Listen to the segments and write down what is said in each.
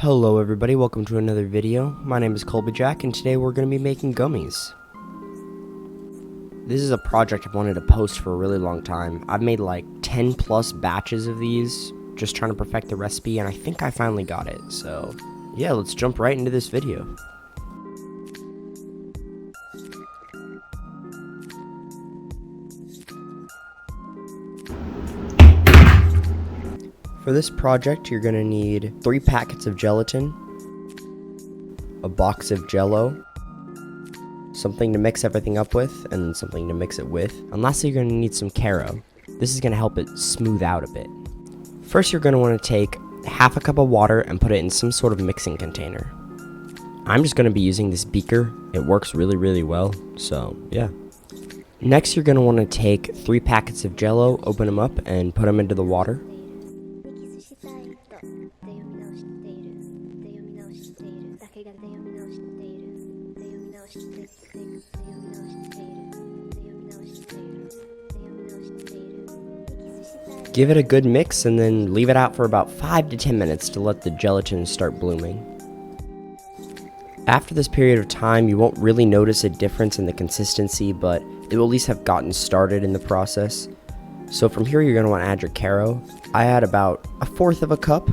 Hello everybody, welcome to another video. My name is Colby Jack and today we're going to be making gummies. This is a project I've wanted to post for a really long time. I've made like 10 plus batches of these, just trying to perfect the recipe, and I think I finally got it. So yeah, let's jump right into this video. For this project, you're going to need 3 packets of gelatin, a box of Jell-O, something to mix everything up with, and something to mix it with. And lastly, you're going to need some Caro. This is going to help it smooth out a bit. First, you're going to want to take half a cup of water and put it in some sort of mixing container. I'm just going to be using this beaker. It works really well, so yeah. Next, you're going to want to take 3 packets of Jell-O, open them up, and put them into the water. Give it a good mix and then leave it out for about 5 to 10 minutes to let the gelatin start blooming. After this period of time, you won't really notice a difference in the consistency, but it will at least have gotten started in the process. So from here, you're going to want to add your Caro. I add about 1/4 of a cup.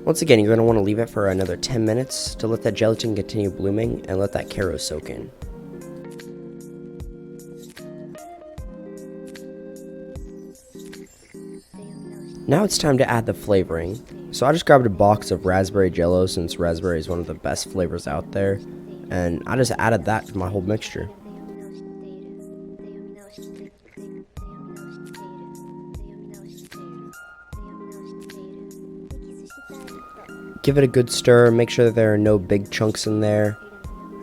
Once again, you're going to want to leave it for another 10 minutes to let that gelatin continue blooming and let that Caro soak in. Now it's time to add the flavoring. So I just grabbed a box of raspberry Jell-O since raspberry is one of the best flavors out there, and I just added that to my whole mixture. Give it a good stir, make sure that there are no big chunks in there,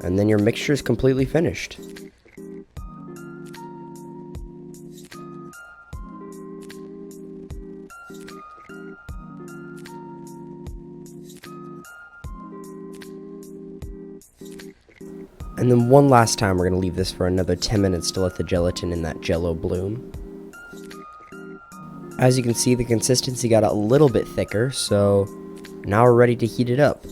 and then your mixture is completely finished. And then one last time, we're going to leave this for another 10 minutes to let the gelatin in that Jell-O bloom. As you can see, the consistency got a little bit thicker, so now we're ready to heat it up.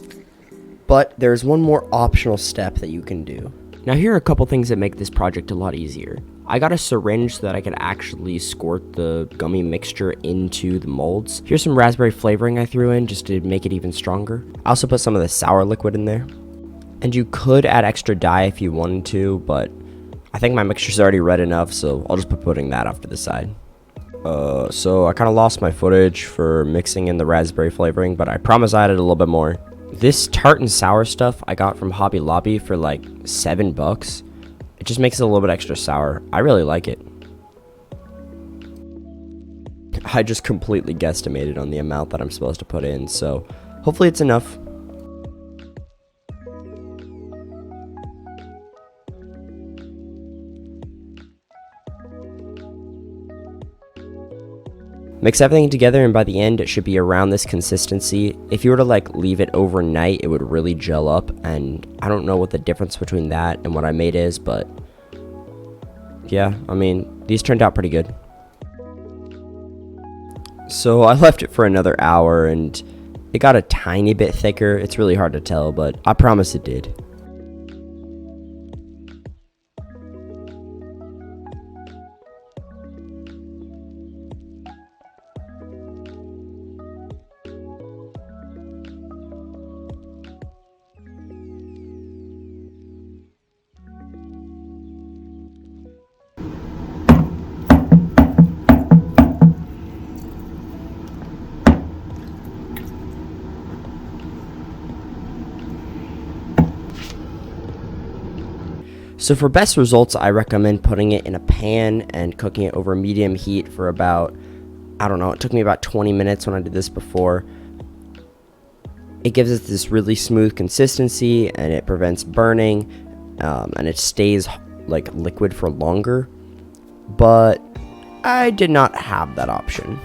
But there's one more optional step that you can do. Now here are a couple things that make this project a lot easier. I got a syringe so that I could actually squirt the gummy mixture into the molds. Here's some raspberry flavoring I threw in just to make it even stronger. I also put some of the sour liquid in there. And you could add extra dye if you wanted to, but I think my mixture's already red enough, so I'll just be putting that off to the side. So I kind of lost my footage for mixing in the raspberry flavoring, but I promise I added a little bit more. This tart and sour stuff I got from Hobby Lobby for like $7. It just makes it a little bit extra sour. I really like it. I just completely guesstimated on the amount that I'm supposed to put in, so hopefully it's enough. Mix everything together, and by the end it should be around this consistency. If you were to like leave it overnight, it would really gel up, and I don't know what the difference between that and what I made is, but yeah, I mean, these turned out pretty good. So I left it for another hour and it got a tiny bit thicker. It's really hard to tell, but I promise it did. So for best results, I recommend putting it in a pan and cooking it over medium heat for about, I don't know, it took me about 20 minutes when I did this before. It gives us this really smooth consistency and it prevents burning, and it stays like liquid for longer, but I did not have that option.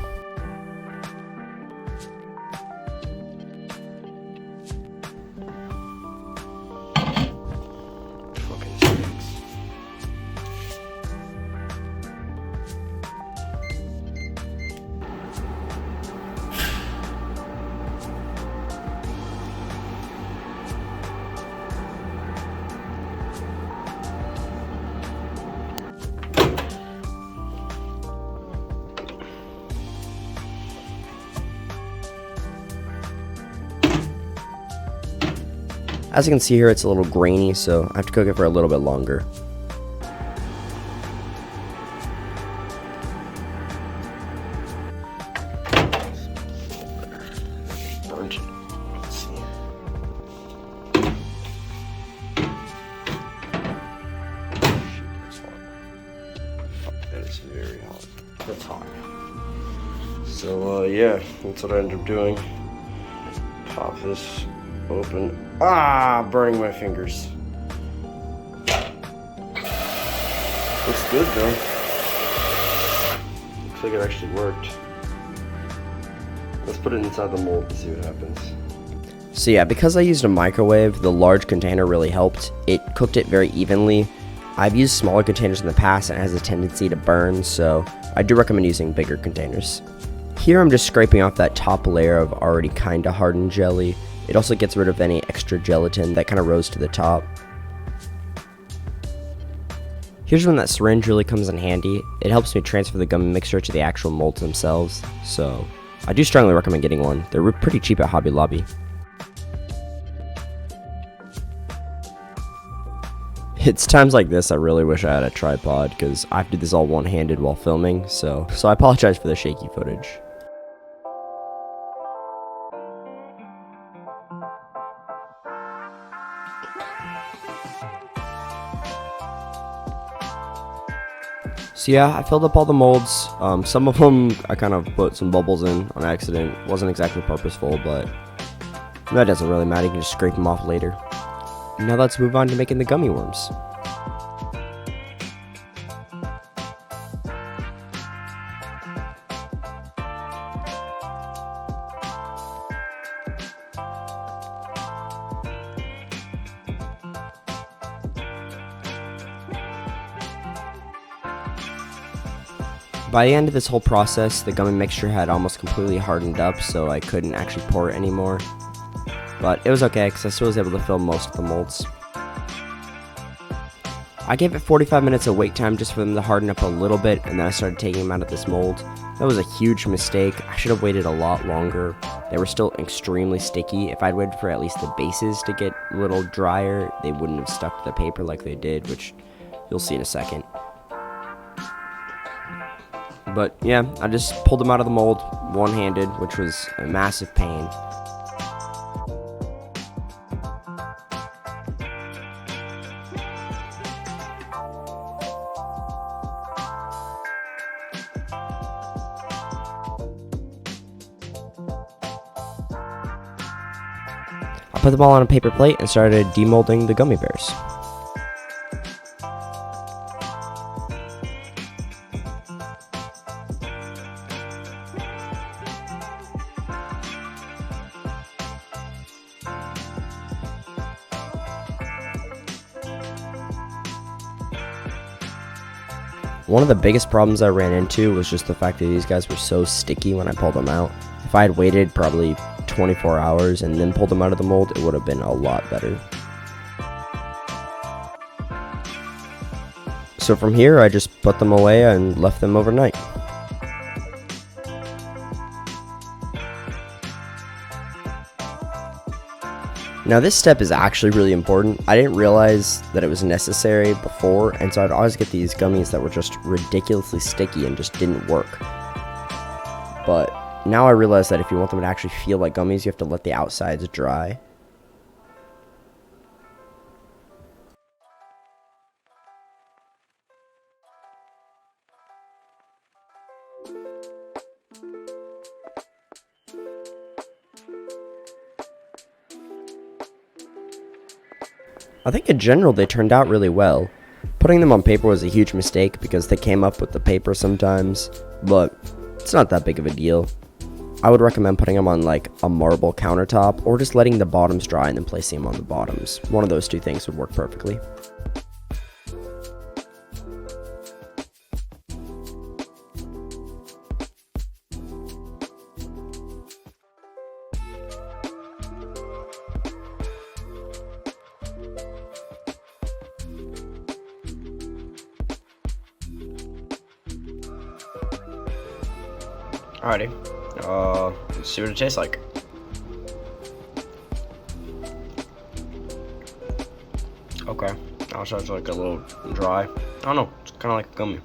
As you can see here, it's a little grainy, so I have to cook it for a little bit longer. Let's see. That is very hot. That's hot. So yeah, that's what I ended up doing. Pop this open. Burning my fingers. Looks good though. Looks like it actually worked. Let's put it inside the mold and see what happens. So yeah, because I used a microwave, the large container really helped. It cooked it very evenly. I've used smaller containers in the past and it has a tendency to burn, so I do recommend using bigger containers. Here I'm just scraping off that top layer of already kinda hardened jelly. It also gets rid of any extra gelatin that kinda rose to the top. Here's when that syringe really comes in handy. It helps me transfer the gummy mixture to the actual molds themselves, so I do strongly recommend getting one. They're pretty cheap at Hobby Lobby. It's times like this I really wish I had a tripod, because I have to do this all one-handed while filming, so I apologize for the shaky footage. So yeah, I filled up all the molds. Some of them I kind of put some bubbles in on accident. Wasn't exactly purposeful, but that doesn't really matter. You can just scrape them off later. Now let's move on to making the gummy worms. By the end of this whole process, the gummy mixture had almost completely hardened up, so I couldn't actually pour it anymore. But it was okay, because I still was able to fill most of the molds. I gave it 45 minutes of wait time just for them to harden up a little bit, and then I started taking them out of this mold. That was a huge mistake. I should have waited a lot longer. They were still extremely sticky. If I'd waited for at least the bases to get a little drier, they wouldn't have stuck to the paper like they did, which you'll see in a second. But yeah, I just pulled them out of the mold one-handed, which was a massive pain. I put them all on a paper plate and started demolding the gummy bears. One of the biggest problems I ran into was just the fact that these guys were so sticky when I pulled them out. If I had waited probably 24 hours and then pulled them out of the mold, it would have been a lot better. So from here, I just put them away and left them overnight. Now this step is actually really important. I didn't realize that it was necessary before, and so I'd always get these gummies that were just ridiculously sticky and just didn't work. But now I realize that if you want them to actually feel like gummies, you have to let the outsides dry. I think in general they turned out really well. Putting them on paper was a huge mistake because they came up with the paper sometimes, but it's not that big of a deal. I would recommend putting them on like a marble countertop or just letting the bottoms dry and then placing them on the bottoms. One of those two things would work perfectly. Alrighty, let's see what it tastes like. Okay. Outside's like a little dry. I don't know. It's kind of like a gummy.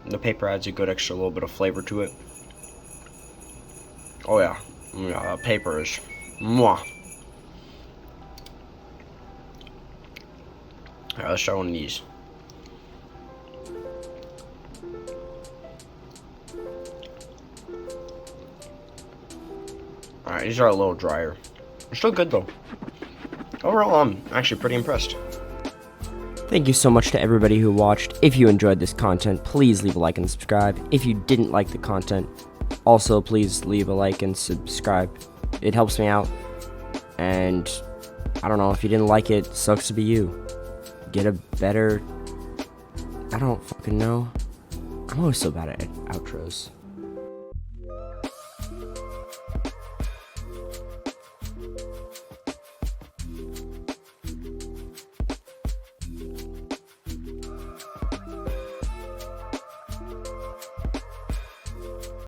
The paper adds a good extra little bit of flavor to it. Oh yeah. Yeah, that paper is mwah. Alright, let's try one of these. Alright, these are a little drier. They're still good though. Overall, I'm actually pretty impressed. Thank you so much to everybody who watched. If you enjoyed this content, please leave a like and subscribe. If you didn't like the content, also please leave a like and subscribe. It helps me out. And I don't know, if you didn't like it, sucks to be you. Get a better... I don't fucking know. I'm always so bad at outros.